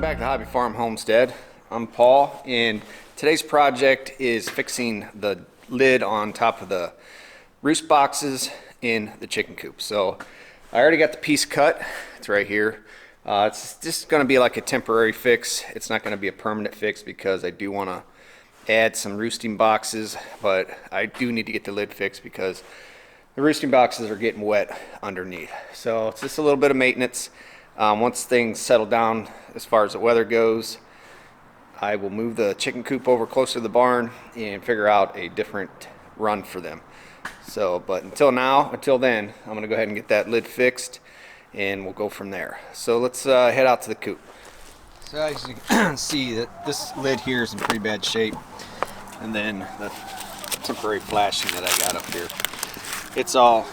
back to Hobby Farm Homestead. I'm Paul, and today's project is fixing the lid on top of the roost boxes in the chicken coop. So I already got the piece cut. It's right here. It's just going to be like a temporary fix. It's not going to be a permanent fix because I do want to add some roosting boxes, but I do need to get the lid fixed because the roosting boxes are getting wet underneath. So it's just a little bit of maintenance. Once things settle down as far as the weather goes, I will move the chicken coop over closer to the barn and figure out a different run for them. So, but until then, I'm going to go ahead and get that lid fixed and we'll go from there. So let's head out to the coop. So as you can see, that this lid here is in pretty bad shape, and then the temporary flashing that I got up here, it's all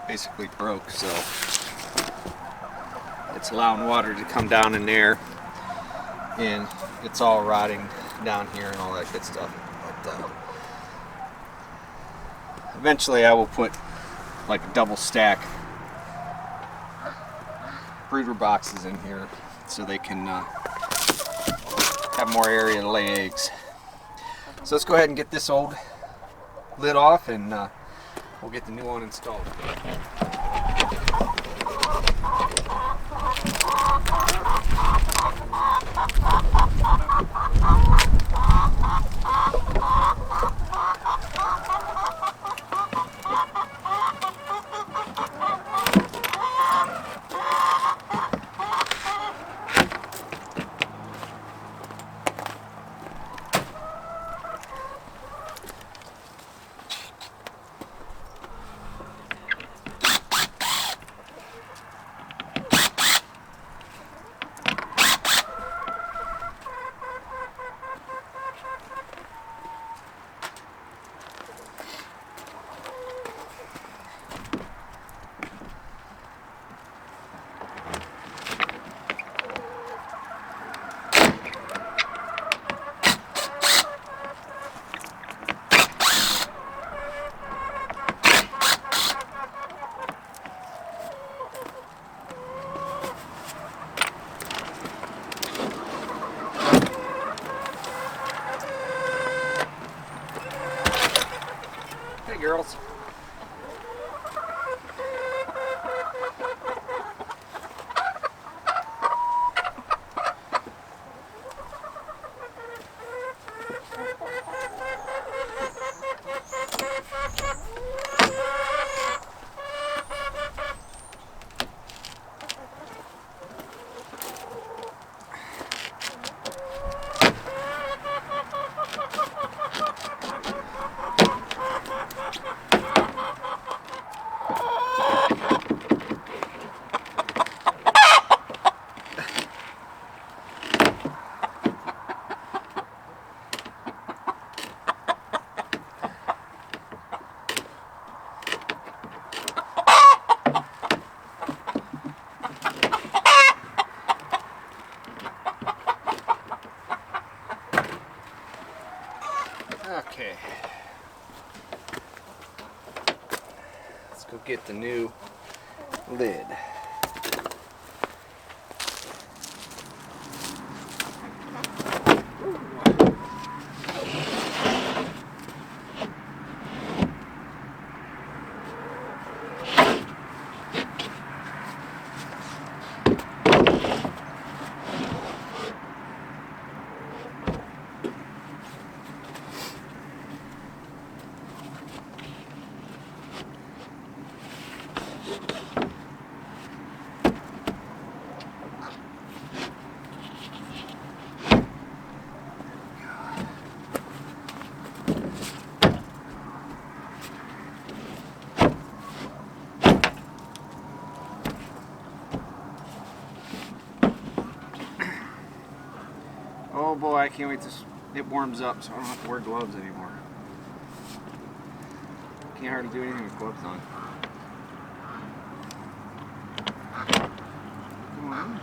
basically broke, so it's allowing water to come down in there, and it's all rotting down here and all that good stuff. But eventually I will put like a double stack brooder boxes in here so they can have more area to lay eggs. So let's go ahead and get this old lid off, and we'll get the new one installed. Hey girls. Okay, let's go get the new lid. Oh boy, I can't wait till it warms up so I don't have to wear gloves anymore. Can't hardly do anything with gloves on. Come on.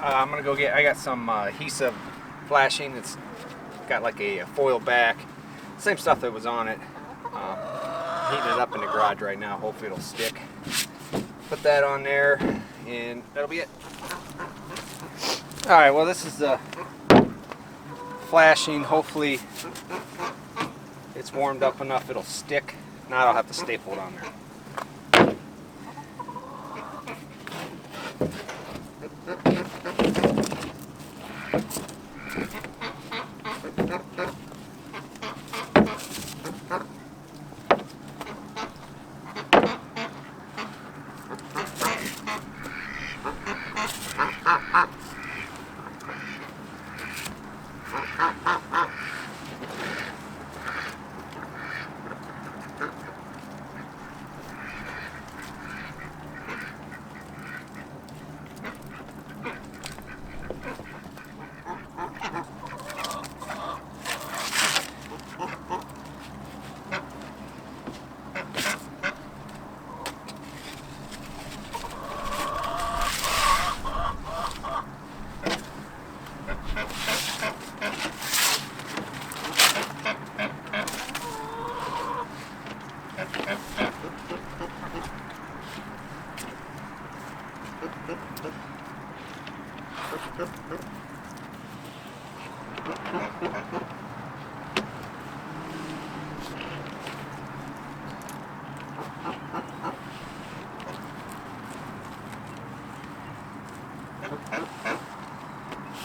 I'm gonna go get, I got some adhesive flashing. It's got like a foil back. Same stuff that was on it. Heating it up in the garage right now. Hopefully it'll stick. Put that on there and that'll be it. Alright, well this is the flashing. Hopefully it's warmed up enough it'll stick. Now I'll have to staple it on there.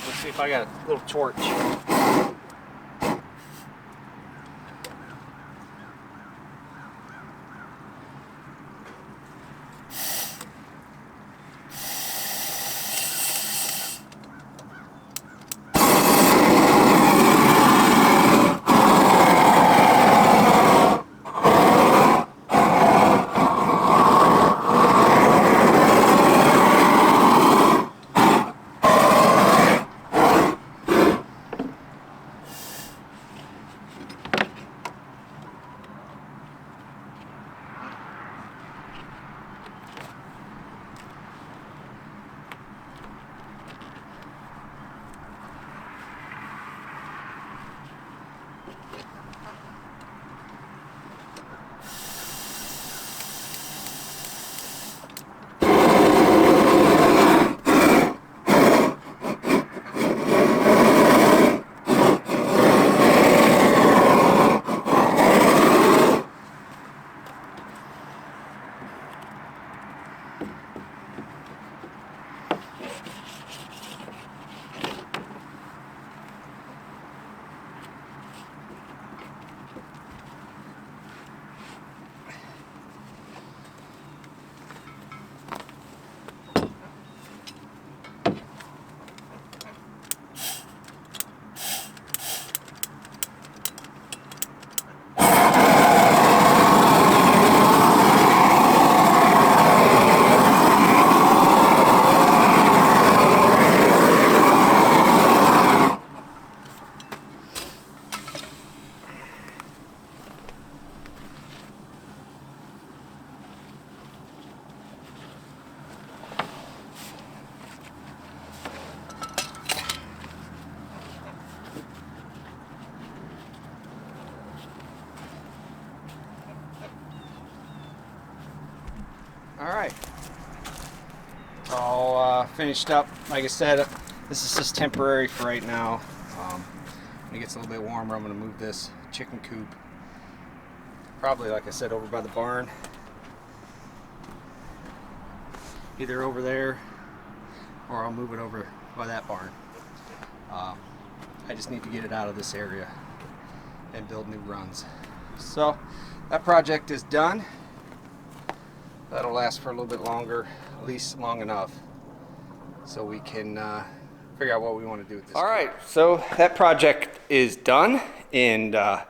Let's see if I got a little torch. Alright, it's all finished up. Like I said, this is just temporary for right now. When it gets a little bit warmer, I'm going to move this chicken coop probably, like I said, over by the barn. Either over there or I'll move it over by that barn. I just need to get it out of this area and build new runs. So that project is done. That'll last for a little bit longer, at least long enough, so we can figure out what we want to do with this. All right, so that project is done, and like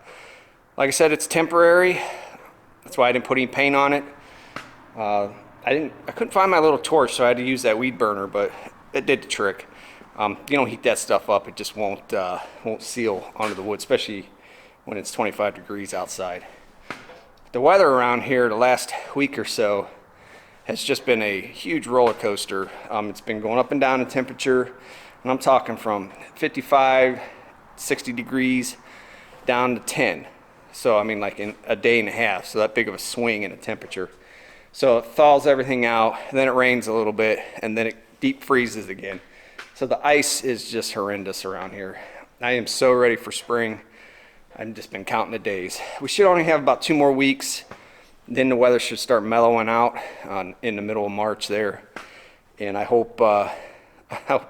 I said, it's temporary. That's why I didn't put any paint on it. I couldn't find my little torch, so I had to use that weed burner, but it did the trick. You don't heat that stuff up; it just won't seal onto the wood, especially when it's 25 degrees outside. The weather around here the last week or so has just been a huge roller coaster. It's been going up and down in temperature, and I'm talking from 55, 60 degrees down to 10. So I mean, like in a day and a half, so that big of a swing in the temperature. So it thaws everything out, and then it rains a little bit, and then it deep freezes again. So the ice is just horrendous around here. I am so ready for spring. I've just been counting the days. We should only have about 2 more weeks. Then the weather should start mellowing out in the middle of March there. And I hope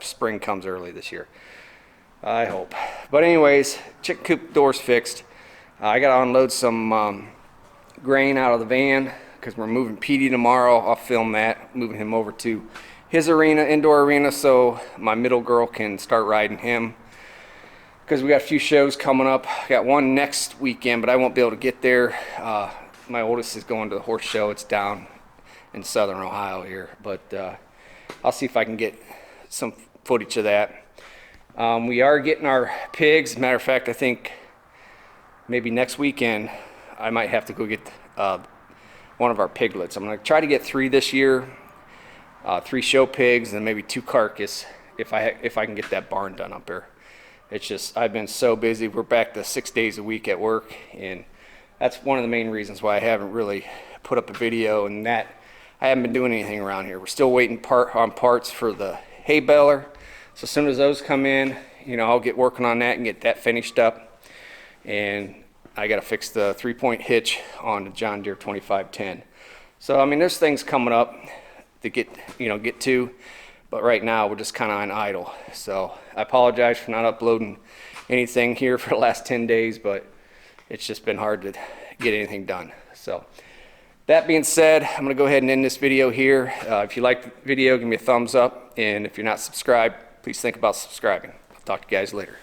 spring comes early this year. I hope. But anyways, chicken coop door's fixed. I got to unload some grain out of the van because we're moving Petey tomorrow. I'll film that, moving him over to his arena, indoor arena, so my middle girl can start riding him. Because we got a few shows coming up. Got one next weekend, but I won't be able to get there. My oldest is going to the horse show. It's down in southern Ohio here, but I'll see if I can get some footage of that. We are getting our pigs. As a matter of fact, I think maybe next weekend I might have to go get one of our piglets. I'm going to try to get 3 this year, 3 show pigs, and maybe 2 carcass if I can get that barn done up there. It's just, I've been so busy. We're back to 6 days a week at work, and that's one of the main reasons why I haven't really put up a video, and that I haven't been doing anything around here. We're still waiting on parts for the hay baler. So as soon as those come in, you know, I'll get working on that and get that finished up. And I got to fix the 3-point hitch on the John Deere 2510. So I mean, there's things coming up to get to, but right now we're just kind of on idle. So I apologize for not uploading anything here for the last 10 days, but it's just been hard to get anything done. So that being said, I'm going to go ahead and end this video here. If you like the video, give me a thumbs up, and if you're not subscribed, please think about subscribing. I'll talk to you guys later.